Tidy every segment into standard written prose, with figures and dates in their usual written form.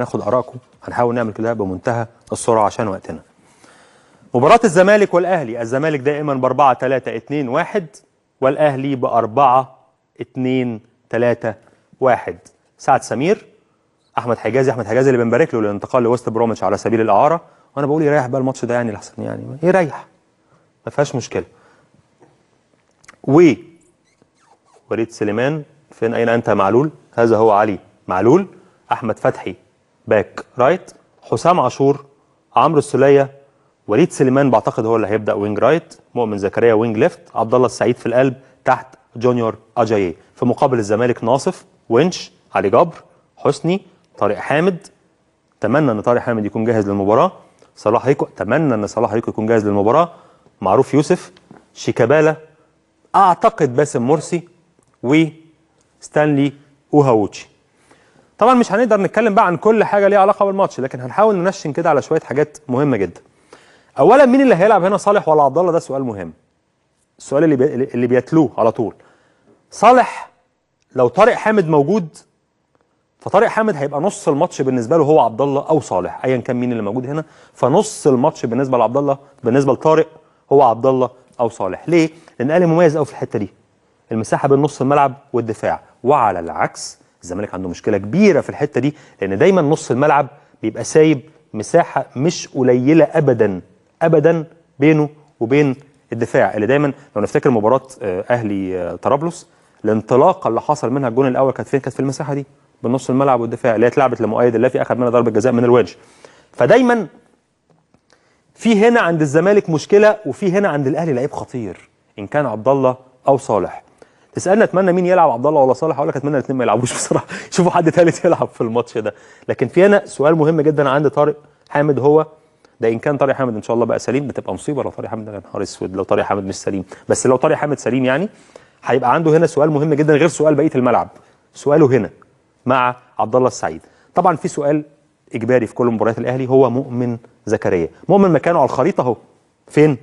ناخد ارائكم، هنحاول نعمل كده بمنتهى السرعه عشان وقتنا. مباراه الزمالك والاهلي، الزمالك دائما ب 4-3-2-1 والاهلي ب 4-2-3-1. سعد سمير، احمد حجازي اللي بنبارك له للانتقال لوست بروميتش على سبيل الاعاره، وانا بقول يريح بقى الماتش ده يعني الاحسن، يعني يريح ما فيهاش مشكله. وليد سليمان، فين اين انت معلول؟ هذا هو علي معلول. احمد فتحي باك رايت، حسام عاشور، عمرو السوليه، وليد سليمان بعتقد هو اللي هيبدا وينج رايت، مؤمن زكريا وينج ليفت، عبد الله السعيد في القلب تحت جونيور اجاييه. في مقابل الزمالك ناصف، ونش، علي جبر، حسني، طارق حامد. اتمنى ان طارق حامد يكون جاهز للمباراه. صلاح ريكو، اتمنى ان صلاح ريكو يكون جاهز للمباراه. معروف يوسف، شيكابالا، اعتقد باسم مرسي، وستانلي وهاوتشي. طبعا مش هنقدر نتكلم بقى عن كل حاجه ليها علاقه بالماتش، لكن هنحاول ننشن كده على شويه حاجات مهمه جدا. اولا، مين اللي هيلعب هنا، صالح ولا عبد الله؟ ده سؤال مهم، السؤال اللي بيتلوه على طول. صالح لو طارق حامد موجود، فطارق حامد هيبقى نص الماتش بالنسبه له هو عبد الله او صالح، ايا كان مين اللي موجود هنا، فنص الماتش بالنسبه لعبد الله، بالنسبه لطارق هو عبد الله او صالح. ليه؟ لان الاهلي مميز قوي في الحته دي، المساحه بين نص الملعب والدفاع. وعلى العكس الزمالك عنده مشكله كبيره في الحته دي، لان دايما نص الملعب بيبقى سايب مساحه مش قليله ابدا ابدا بينه وبين الدفاع، اللي دايما لو نفتكر مباراه اهلي طرابلس، الانطلاقه اللي حصل منها الجون الاول كانت فين؟ كانت في المساحه دي بين نص الملعب والدفاع، اللي هي اتلعبت لمؤيد اللافي، اخذ منها ضربه جزاء من الونش. فدايما في هنا عند الزمالك مشكله، وفي هنا عند الاهلي لعيب خطير، ان كان عبد الله او صالح. تسالني اتمنى مين يلعب، عبد الله ولا صالح؟ اقول لك اتمنى الاثنين ما يلعبوش بصراحه، شوفوا حد ثالث يلعب في الماتش ده. لكن في هنا سؤال مهم جدا عند طارق حامد، هو ده ان كان طارق حامد ان شاء الله بقى سليم، ده تبقى مصيبه لو طارق حامد، يا نهار اسود لو طارق حامد مش سليم. بس لو طارق حامد سليم يعني هيبقى عنده هنا سؤال مهم جدا غير سؤال بقيه الملعب، سؤاله هنا مع عبد الله السعيد. طبعا في سؤال اجباري في كل مباريات الاهلي، هو مؤمن زكريا. مؤمن مكانه على الخريطه اهو، فين؟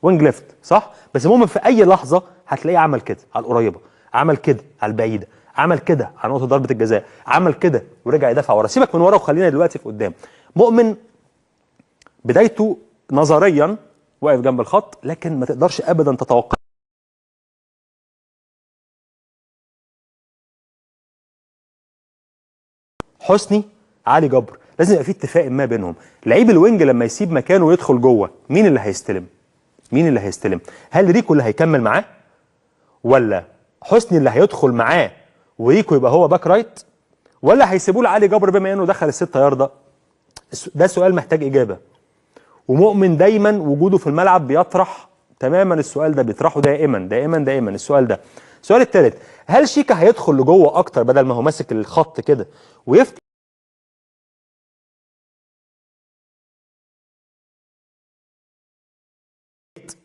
وينج ليفت، صح؟ بس مؤمن في اي لحظه هتلاقيه عمل كده على القريبه، عمل كده على البعيده، عمل كده على نقطه ضربه الجزاء، عمل كده ورجع يدافع ورا. سيبك من ورا وخلينا دلوقتي في قدام. مؤمن بدايته نظريا واقف جنب الخط، لكن ما تقدرش ابدا تتوقع حسني علي جبر، لازم يبقى في اتفاق ما بينهم. لعيب الوينج لما يسيب مكانه ويدخل جوه، مين اللي هيستلم؟ مين اللي هيستلم؟ هل ريكو اللي هيكمل معاه؟ ولا حسني اللي هيدخل معاه وريكو يبقى هو باك رايت؟ ولا هيسيبوه لعلي جبر بما انه دخل الستة ياردة؟ ده سؤال محتاج اجابه، ومؤمن دايما وجوده في الملعب بيطرح تماما السؤال ده، بيطرحه دائما دائما دائما السؤال ده. السؤال الثالث، هل شيكا هيدخل لجوه اكتر بدل ما هو ماسك الخط كده ويفتح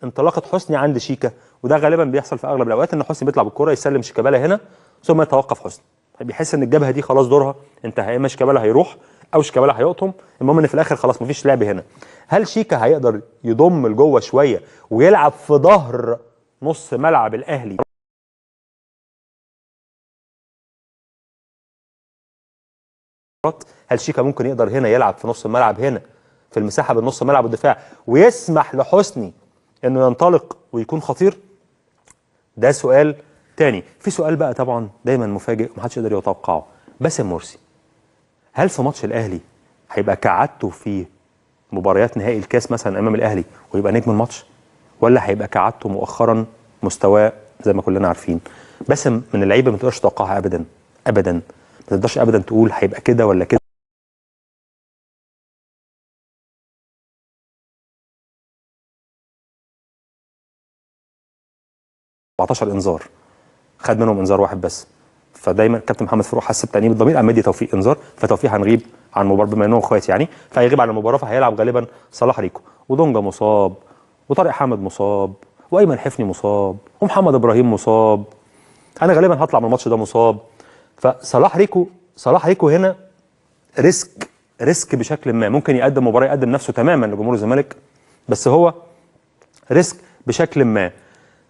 انطلاقه حسني عند شيكا؟ وده غالبا بيحصل في اغلب الاوقات، ان حسني بيطلع بالكره يسلم شيكابالا هنا ثم يتوقف حسني، بيحس ان الجبهه دي خلاص دورها انتهى، اما شيكابالا هيروح او شيكابالا هيقطم، المهم ان في الاخر خلاص مفيش لعب هنا. هل شيكا هيقدر يضم لجوه شويه ويلعب في ظهر نص ملعب الاهلي؟ هل شيكا ممكن يقدر هنا يلعب في نص الملعب هنا في المساحه بين نص الملعب والدفاع ويسمح لحسني انه ينطلق ويكون خطير؟ ده سؤال تاني. في سؤال بقى طبعا دايما مفاجئ ومحدش يقدر يتوقعه، باسم مرسي. هل في ماتش الاهلي هيبقى كعادته في مباريات نهائي الكاس مثلا امام الاهلي ويبقى نجم الماتش، ولا هيبقى كعادته مؤخرا مستواه زي ما كلنا عارفين؟ باسم من اللعيبه ما تقدرش تتوقعها ابدا ابدا، ما تقدرش ابدا تقول هيبقى كده ولا كده. 14 انذار، خد منهم انذار واحد بس، فدايما كابتن محمد فاروق حس بتأنيب الضمير، قام مدي توفيق انذار، فتوفيق هنغيب عن المباراه بما انهم اخوات يعني، فهيغيب عن المباراه، فهيلعب غالبا صلاح ريكو، ودونجا مصاب، وطارق حامد مصاب، وايمن حفني مصاب، ومحمد ابراهيم مصاب، انا غالبا هطلع من الماتش ده مصاب. صلاح ريكو هنا ريسك بشكل ما، ممكن يقدم مباراه يقدم نفسه تماما لجمهور الزمالك، بس هو ريسك بشكل ما.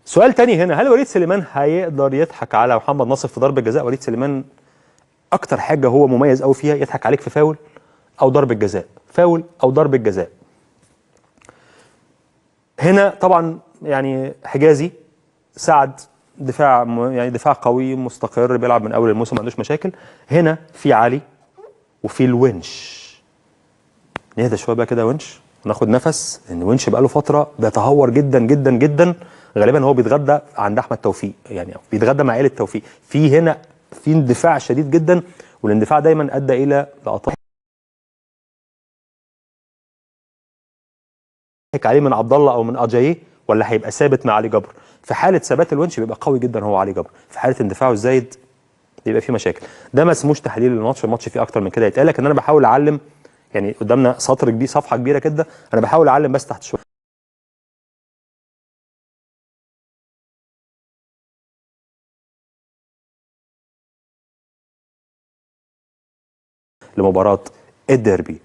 سؤال تاني هنا، هل وليد سليمان هيقدر يضحك على محمد ناصر في ضربة جزاء؟ وليد سليمان اكتر حاجة هو مميز قوي فيها يضحك عليك في فاول او ضربه جزاء، فاول او ضربه جزاء. هنا طبعا يعني حجازي سعد دفاع يعني دفاع قوي مستقر بيلعب من اول الموسم ما عندوش مشاكل. هنا في علي وفي الونش. نهدى شويه بقى كده ونش وناخد نفس، ان ونش بقى له فتره بيتهور جدا جدا جدا. غالبا هو بيتغدى عند احمد توفيق، يعني بيتغدى مع عائله توفيق. في هنا في اندفاع شديد جدا، والاندفاع دايما ادى الى لقطات عليه من عبد الله او من اجاييه، ولا هيبقى ثابت مع علي جبر. في حاله ثبات الونش بيبقى قوي جدا هو علي جبر، في حاله اندفاعه الزايد بيبقى فيه مشاكل. ده ما اسموش تحليل الماتش، الماتش فيه اكتر من كده يتقال، لكن انا بحاول اعلم. يعني قدامنا سطر كبير، صفحه كبيره كده، انا بحاول اعلم بس تحت شويه لمباراه الديربي.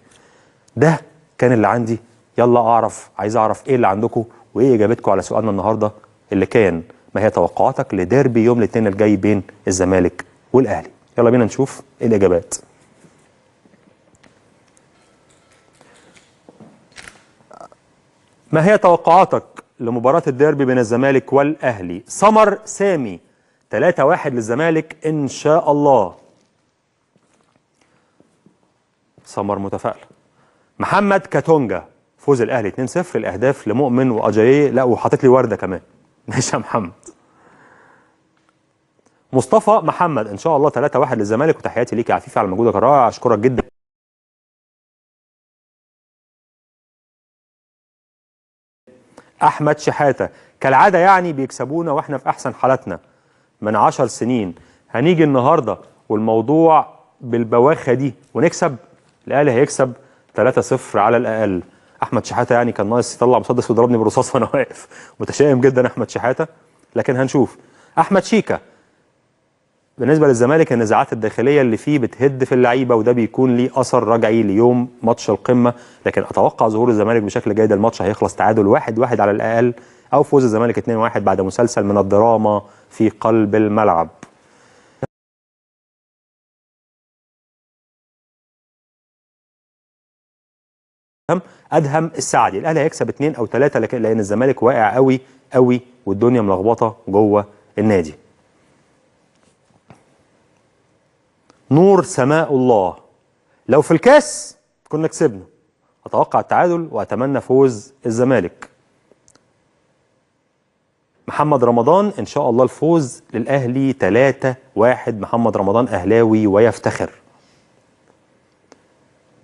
ده كان اللي عندي. يلا عايز اعرف ايه اللي عندكم وايه اجابتكم على سؤالنا النهارده اللي كان: ما هي توقعاتك لديربي يوم الاثنين الجاي بين الزمالك والاهلي؟ يلا بينا نشوف ايه الاجابات. ما هي توقعاتك لمباراة الديربي بين الزمالك والاهلي؟ سمر سامي 3-1 للزمالك ان شاء الله. سمر متفائل. محمد كاتونجا فوز الاهلي 2-0، الاهداف لمؤمن واجاييه، لا وحاطط لي ورده كمان. ماشي يا محمد. مصطفى محمد ان شاء الله 3-1 للزمالك، وتحياتي ليك يا عفيفي على مجهودك الرائع، اشكرك جدا. احمد شحاته كالعاده يعني بيكسبونا واحنا في احسن حالاتنا من 10 سنين، هنيجي النهارده والموضوع بالبواخه دي ونكسب؟ الاهلي هيكسب 3-0 على الاقل. احمد شحاته يعني كان ناقص يطلع مسدس ويضربني بالرصاص وانا واقف. متشائم جدا احمد شحاته، لكن هنشوف. احمد شيكا بالنسبه للزمالك النزاعات الداخليه اللي فيه بتهد في اللعيبه، وده بيكون ليه اثر رجعي ليوم ماتش القمه، لكن اتوقع ظهور الزمالك بشكل جيد. الماتش هيخلص تعادل 1-1 على الاقل، او فوز الزمالك 2-1 بعد مسلسل من الدراما في قلب الملعب. ادهم السعدي الاهلي هيكسب 2 او 3، لكن لان الزمالك واقع قوي قوي والدنيا ملخبطه جوه النادي. نور سماء الله لو في الكاس كنا كسبنا، اتوقع التعادل واتمنى فوز الزمالك. محمد رمضان ان شاء الله الفوز للاهلي 3-1، محمد رمضان اهلاوي ويفتخر.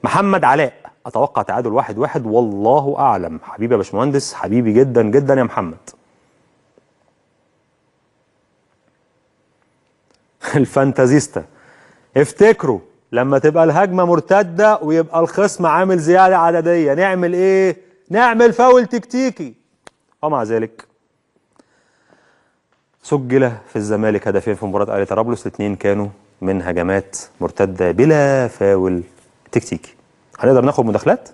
محمد علاء اتوقع تعادل 1-1 والله اعلم. حبيبي يا باشمهندس، حبيبي جدا جدا يا محمد. الفانتازيستا افتكروا لما تبقى الهجمه مرتده ويبقى الخصم عامل زياده عدديه نعمل ايه؟ نعمل فاول تكتيكي. ومع ذلك سجل في الزمالك هدفين في مباراه اهلي طرابلس، الاثنين كانوا من هجمات مرتده بلا فاول تكتيكي. هنقدر ناخد مداخلات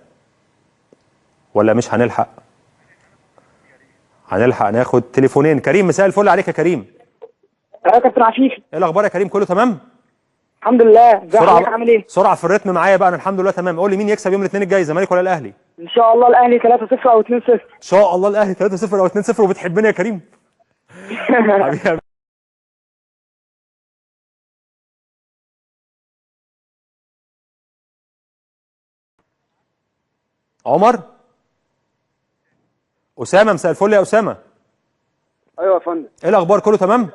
ولا مش هنلحق؟ هنلحق ناخد تليفونين. كريم مساء الفل عليك يا كريم. يا كابتن عفيفي، ايه الاخبار يا كريم؟ كله تمام؟ الحمد لله. ازي حضرتك؟ عامل ايه؟ سرعه في الريتم معايا بقى. انا الحمد لله تمام. قول لي مين يكسب يوم الاثنين الجاي، الزمالك ولا الاهلي؟ ان شاء الله الاهلي 3-0 او 2-0. ان شاء الله الاهلي 3-0 او 2-0. وبتحبني يا كريم؟ حبيبي. عمر اسامه مساء الفل يا اسامه. ايوه يا فندم. ايه الاخبار؟ كله تمام؟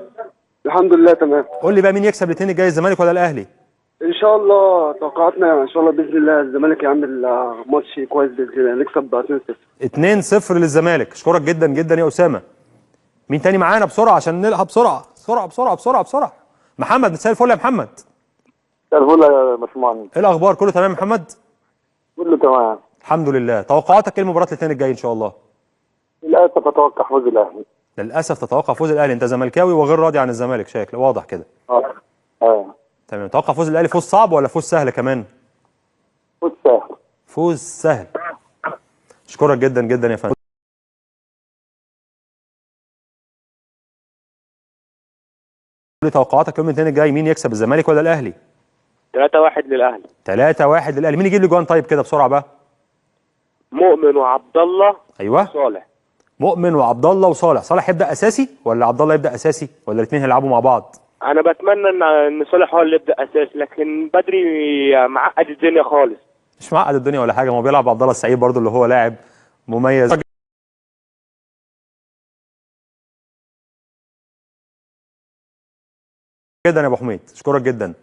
الحمد لله تمام. قول لي بقى مين يكسب الاثنين الجاي، الزمالك ولا الاهلي؟ ان شاء الله توقعاتنا ان شاء الله باذن الله الزمالك يعمل ماتش كويس باذن الله نكسب 2-0. 2-0 للزمالك. اشكرك جدا جدا يا اسامه. مين تاني معانا بسرعه عشان نلحق بسرعه بسرعه بسرعه بسرعه بسرعه؟ محمد مساء الفل يا محمد. مساء الفل يا باشمهندس. ايه الاخبار؟ كله تمام يا محمد؟ كله تمام الحمد لله. توقعاتك ايه المباراه الاثنين الجاي ان شاء الله؟ للاسف اتوقع فوز الاهلي. للاسف تتوقع فوز الاهلي. انت زملكاوي وغير راضي عن الزمالك، شكل واضح كده. تمام. توقع فوز الاهلي. فوز صعب ولا فوز سهل كمان؟ فوز سهل. فوز سهل. اشكرك جدا جدا يا فندم. توقعاتك يوم الاثنين الجاي مين يكسب، الزمالك ولا الاهلي؟ 3-1 للاهلي. 3-1 للاهلي. مين يجيب لي جوان طيب كده بسرعه بقى؟ مؤمن وعبد الله. ايوه صالح. مؤمن وعبد الله وصالح. صالح يبدا اساسي ولا عبد الله يبدا اساسي ولا الاثنين هيلعبوا مع بعض؟ انا بتمنى ان صالح هو اللي يبدا اساسي، لكن بدري معقد الدنيا خالص. مش معقد الدنيا ولا حاجه، ما هو بيلعب عبد الله السعيد برضه اللي هو لاعب مميز جدا يا ابو حميد. اشكرك جدا.